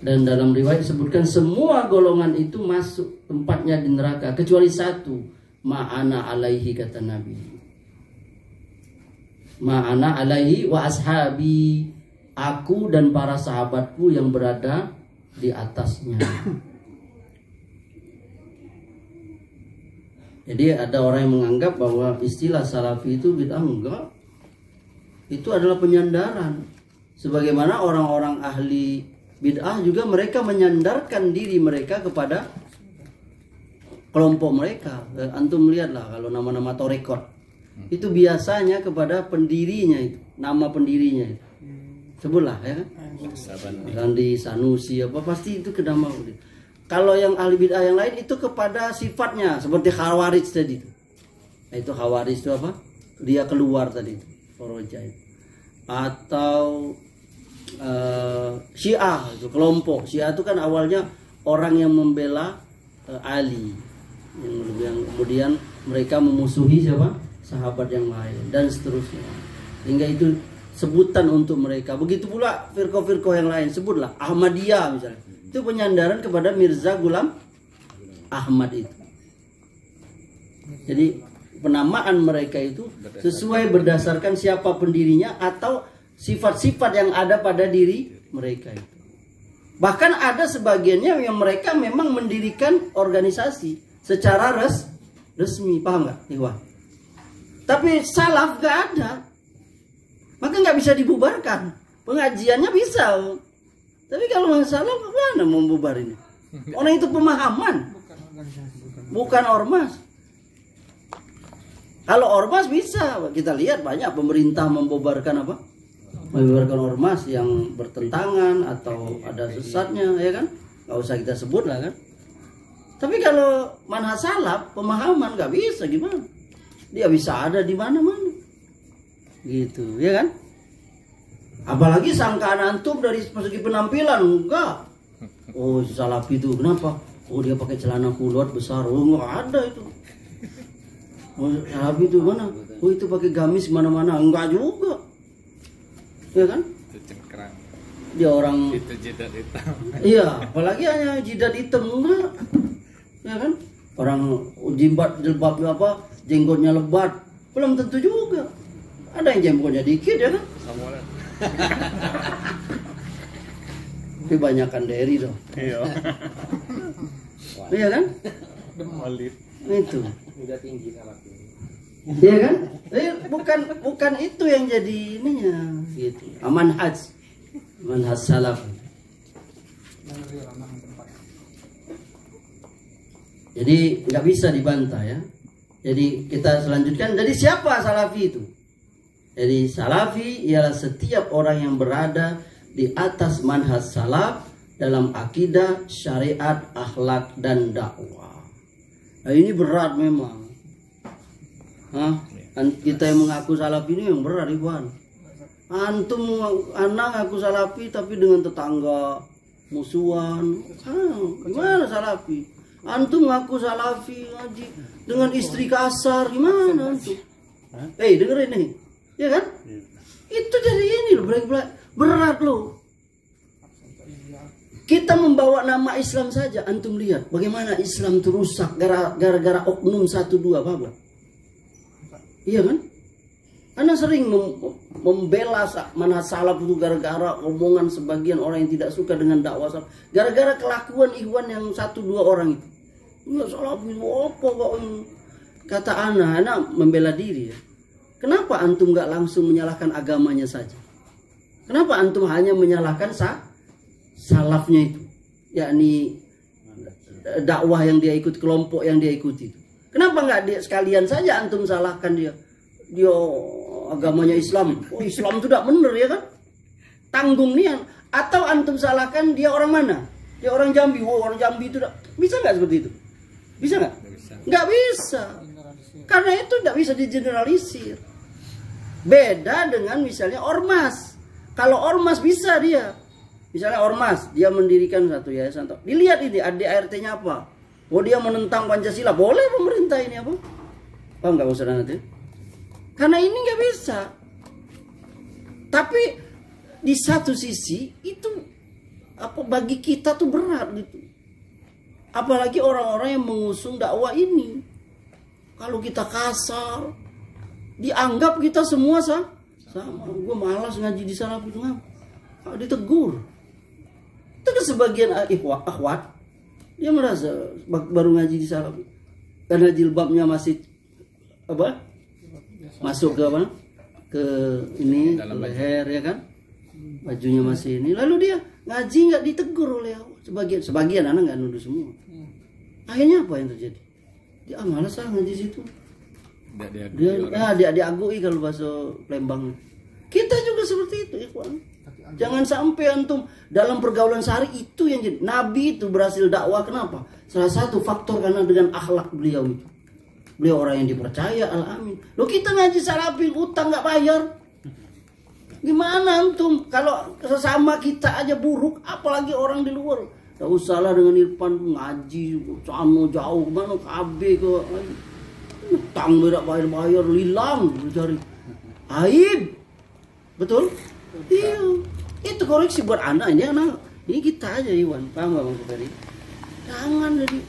Dan dalam riwayat disebutkan semua golongan itu masuk tempatnya di neraka kecuali 1, ma'ana alaihi, kata Nabi. Ma'ana alaihi wa ashabi, aku dan para sahabatku yang berada di atasnya. Jadi ada orang yang menganggap bahwa istilah salafi itu bid'ah. Enggak. Itu adalah penyandaran. Sebagaimana orang-orang ahli bid'ah juga mereka menyandarkan diri mereka kepada kelompok mereka. Antum lihatlah kalau nama-nama torekot. Itu biasanya kepada pendirinya itu, nama pendirinya itu. Sebutlah ya kan. Gandhi, Sanusi apa pasti itu ke nama. Kalau yang ahli bid'ah yang lain itu kepada sifatnya, seperti Khawarij tadi. Nah, itu Khawarij itu apa? dia keluar tadi itu, Khoroja itu. Atau Syiah itu, kelompok Syiah itu kan awalnya orang yang membela Ali, yang kemudian mereka memusuhi siapa? Sahabat yang lain dan seterusnya. Hingga itu sebutan untuk mereka. Begitu pula firqah-firqah yang lain, sebutlah Ahmadiyah misalnya. Itu penyandaran kepada Mirza Ghulam Ahmad itu. Jadi penamaan mereka itu sesuai berdasarkan siapa pendirinya atau sifat-sifat yang ada pada diri mereka itu. Bahkan ada sebagiannya yang mereka memang mendirikan organisasi secara resmi, paham nggak, Ikhwan? Tapi salaf nggak ada, maka nggak bisa dibubarkan. Pengajiannya bisa, tapi kalau nggak salaf mana mau bubarinnya? Orang itu pemahaman, bukan ormas. Kalau ormas bisa, kita lihat banyak pemerintah membubarkan apa? Membubarkan ormas yang bertentangan atau ada sesatnya, ya kan? Nggak usah kita sebut lah kan. Tapi kalau manhaj salaf, pemahaman nggak bisa, gimana? Dia bisa ada di mana-mana, gitu, ya kan? Apalagi sangkaan antum dari segi penampilan, enggak. Oh salafi itu kenapa? Oh dia pakai celana kulot besar, oh nggak ada itu. Oh salafi itu mana? Oh itu pakai gamis mana-mana, enggak juga, ya kan? Itu cengkrang. Dia orang. Itu jidat hitam. Iya, apalagi hanya jidat hitam, enggak, ya kan? Orang jilbabnya apa? Jenggotnya lebat, belum tentu juga. Ada yang jenggotnya dikit, ya kan? Samuel. Tapi banyakan dari dong. Iya. Iya kan? Walid. Itu. Udah tinggi salaf. Iya kan? Bukan itu yang jadi ininya, gitu. Manhaj salaf. Jadi nggak bisa dibantah ya. Jadi kita selanjutkan. Jadi siapa salafi itu? Jadi salafi ialah setiap orang yang berada di atas manhaj salaf dalam akidah, syariat, akhlak, dan dakwah. Nah ini berat memang. Hah? Kita yang mengaku salafi ini yang berat, Ikhwan. Antum anak ngaku salafi tapi dengan tetangga musuhan. Gimana salafi? Antum ngaku salafi ngaji dengan istri kasar, gimana antum? Dengerin nih. Ya kan? Itu jadi ini loh, berat loh. Kita membawa nama Islam saja, antum lihat bagaimana Islam itu rusak gara-gara oknum 1-2, apa? Iya kan? Anda sering membela mana salaf itu gara-gara omongan sebagian orang yang tidak suka dengan dakwah salaf. Gara-gara kelakuan Ikhwan yang 1-2 orang itu. Ya salaf itu apa kok ini? Kata anak membela diri ya. Kenapa antum nggak langsung menyalahkan agamanya saja? Kenapa antum hanya menyalahkan salafnya itu, yakni dakwah yang dia ikut, kelompok yang dia ikuti itu? Kenapa nggak sekalian saja antum salahkan dia? Dia agamanya Islam, oh Islam itu tidak benar ya kan? Tanggung nih, atau antum salahkan dia orang mana? Dia orang Jambi, oh orang Jambi itu bisa nggak seperti itu? Bisa nggak? Nggak bisa. Karena itu tidak bisa digeneralisir. Beda dengan misalnya ormas. Kalau ormas bisa dia. Misalnya ormas, dia mendirikan satu yayasan. Dilihat ini ADART-nya apa. Oh dia menentang Pancasila. Boleh pemerintah ini apa? Paham nggak maksudnya nanti? Karena ini nggak bisa. Tapi di satu sisi itu apa bagi kita tuh berat gitu. Apalagi orang-orang yang mengusung dakwah ini. Kalau kita kasar, dianggap kita semua sama. Gue malas ngaji di sana itu ngapa? Ditegur. Itu kan sebagian akhwat, dia merasa baru ngaji di sana karena jilbabnya masih apa? Masuk ke apa? Ke ini ke leher ya kan? Bajunya masih ini. Lalu dia ngaji nggak ditegur oleh sebagian anak nggak nuduh semua. Akhirnya apa yang terjadi? Dia malas ngaji situ. Dia diagui kalau bahasa Palembang. Kita juga seperti itu, Ikhwan. Jangan sampai antum dalam pergaulan sehari itu yang jadi. Nabi itu berhasil dakwah kenapa? Salah satu faktor karena dengan akhlak beliau itu. beliau orang yang dipercaya, al-amin. Lo kita ngaji salafi, utang nggak bayar. Gimana antum? Kalau sesama kita aja buruk, apalagi orang di luar. Tak usahlah dengan Irfan ngaji, sana jauh mana KB ke utang tidak bayar-bayar, lilang cari. Aib. Betul? Iya. Itu koreksi buat anak ini anak. Ini kita aja Iwan, paham gak Bang Ferry? Jangan jadi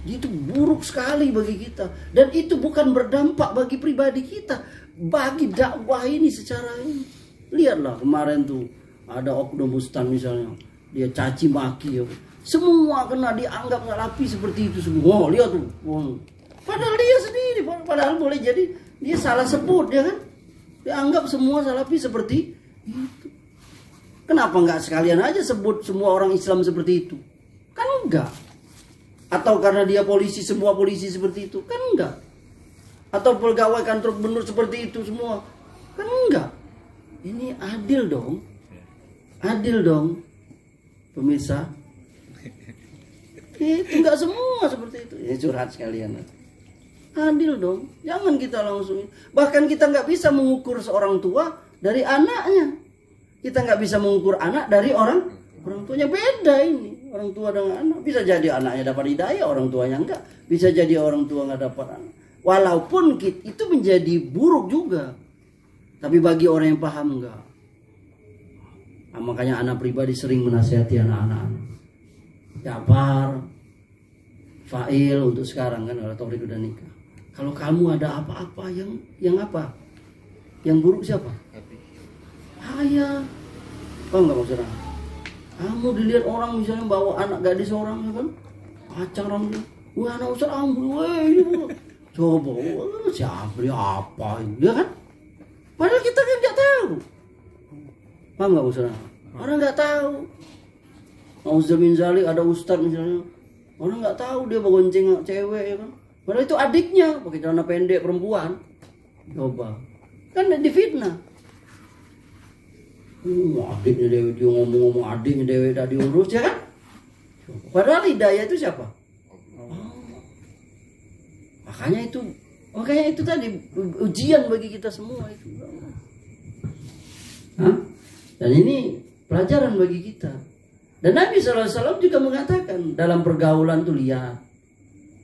itu buruk sekali bagi kita, dan itu bukan berdampak bagi pribadi kita, bagi dakwah ini secara ini. Lihatlah kemarin tuh ada oknum ustaz misalnya, dia caci maki ya. Semua kena dianggap salafi seperti itu semua. Oh, lihat tuh. Oh. Padahal dia sendiri, padahal boleh jadi dia salah sebut ya kan. Dianggap semua salafi seperti itu. Kenapa nggak sekalian aja sebut semua orang Islam seperti itu? Kan enggak. Atau karena dia polisi, semua polisi seperti itu? Kan enggak. Atau pegawai kantor gubernur seperti itu semua? Kan enggak. Ini adil dong. Adil dong. Pemirsa. Itu enggak semua seperti itu. Ya curhat sekalian. Adil dong. Jangan kita langsung. Bahkan kita nggak bisa mengukur seorang tua dari anaknya. Kita nggak bisa mengukur anak dari orang tuanya. Beda ini. Orang tua dengan anak. Bisa jadi anaknya dapat hidayah, orang tuanya enggak. Bisa jadi orang tua nggak dapat anak. Walaupun itu menjadi buruk juga. Tapi bagi orang yang paham enggak. Nah, makanya anak pribadi sering menasihati anak-anak. Jafar, Fail untuk sekarang kan, kalau Taufik udah nikah. Kalau kamu ada apa-apa yang apa? Yang buruk siapa? Ayah. Paham nggak maksudnya? Kamu dilihat orang misalnya bawa anak gadis orang ya kan, pacaran dia. Wah anak ustaz ini coba, siapa dia apa ini, ya kan? Padahal kita kan nggak tahu. Paham nggak maksudnya? Orang nggak tahu. Nauzubillah zalik ada ustaz misalnya, orang nggak tahu dia bonceng cewek ya kan. Padahal itu adiknya pakai celana pendek perempuan. Coba, kan difitnah. Adiknya Dewi dia ngomong adiknya Dewi tak diurus ya kan? Padahal hidayah itu siapa? Makanya itu tadi ujian bagi kita semua itu. Dan ini pelajaran bagi kita. Dan Nabi SAW juga mengatakan dalam pergaulan tuh lihat.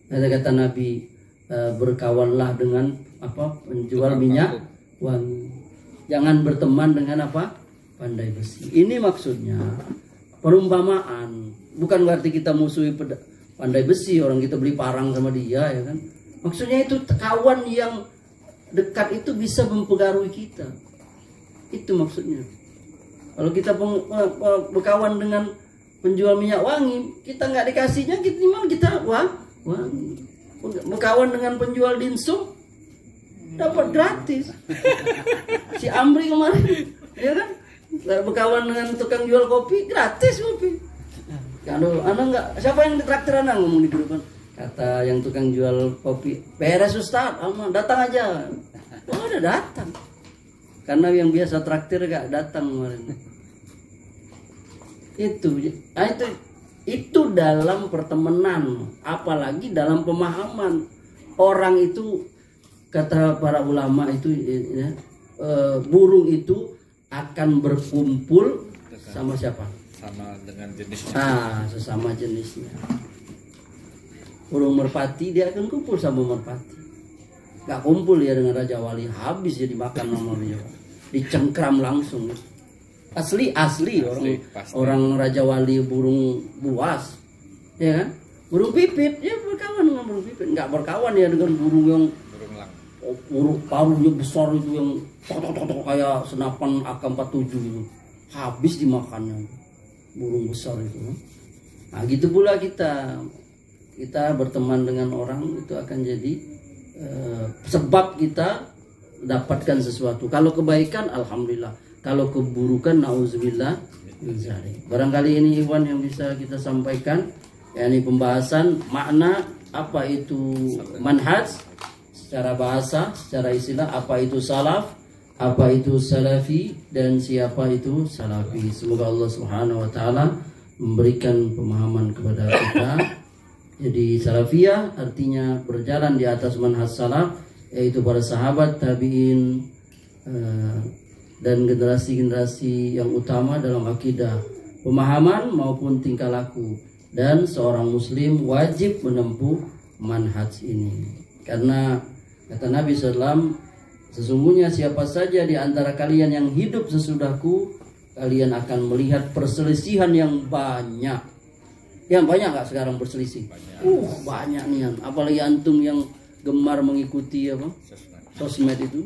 Kata Nabi, berkawanlah dengan penjual minyak wangi. Jangan berteman dengan pandai besi. Ini maksudnya perumpamaan. Bukan berarti kita musuhi pandai besi, orang kita beli parang sama dia ya kan. Maksudnya itu kawan yang dekat itu bisa mempengaruhi kita. Itu maksudnya. Kalau kita berkawan dengan penjual minyak wangi, kita nggak dikasihnya, kita wangi. Berkawan dengan penjual dimsum, dapat gratis. Si Amri kemarin, ya kan? Berkawan dengan tukang jual kopi, gratis kopi. Kalau anak nggak, siapa yang ditraktir anak ngomong di depan? Kata yang tukang jual kopi, beres Ustaz, datang aja. Oh udah datang. Karena yang biasa traktir gak datang kemarin. Itu dalam pertemanan, apalagi dalam pemahaman. Orang itu kata para ulama itu ya, burung itu akan berkumpul sama siapa? Sama dengan jenisnya. Sesama jenisnya. Burung merpati dia akan kumpul sama merpati. Gak kumpul ya dengan Raja Wali, habis dia dimakan sama dia. Dicengkram langsung. Asli orang Raja Wali burung buas. Ya kan? Burung pipit, dia berkawan dengan burung pipit. Enggak berkawan ya dengan burung yang burung paruhnya besar itu yang tok kayak senapan AK-47 itu. Habis dimakannya. Burung besar itu. Nah, gitu pula kita berteman dengan orang itu akan jadi sebab kita dapatkan sesuatu. Kalau kebaikan alhamdulillah, kalau keburukan nauzubillah min dzalik. Barangkali ini Iwan yang bisa kita sampaikan, yakni pembahasan makna apa itu manhaj secara bahasa, secara istilah, apa itu salaf, apa itu salafi, dan siapa itu salafi. Semoga Allah Subhanahu wa taala memberikan pemahaman kepada kita Jadi salafiyah artinya berjalan di atas manhaj salaf, yaitu para sahabat, tabi'in, dan generasi-generasi yang utama dalam akidah, pemahaman maupun tingkah laku. Dan seorang muslim wajib menempuh manhaj ini. Karena kata Nabi SAW, sesungguhnya siapa saja di antara kalian yang hidup sesudahku, kalian akan melihat perselisihan yang banyak. Yang banyak gak sekarang berselisih? Banyak nih. Apalagi antum yang gemar mengikuti apa? Sosmed itu.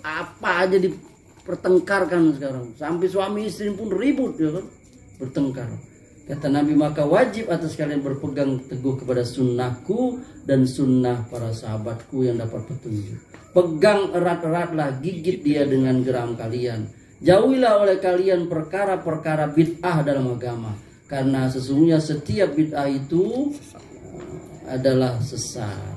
Apa aja dipertengkarkan sekarang. Sampai suami istri pun ribut ya kan? Bertengkar. Kata Nabi, maka wajib atas kalian berpegang teguh kepada sunnahku dan sunnah para sahabatku yang dapat petunjuk. Pegang erat-eratlah, gigit dia dengan geram kalian. Jauhilah oleh kalian perkara-perkara bid'ah dalam agama. Karena sesungguhnya setiap bid'ah itu adalah sesat.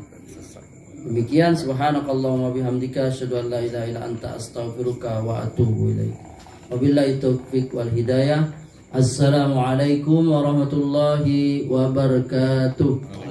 Demikian, subhanakallahumma bihamdika asyhadu an la ilaha illa anta astaghfiruka wa atubu ilaik. Wabillahi taufiq wal hidayah. Assalamualaikum warahmatullahi wabarakatuh.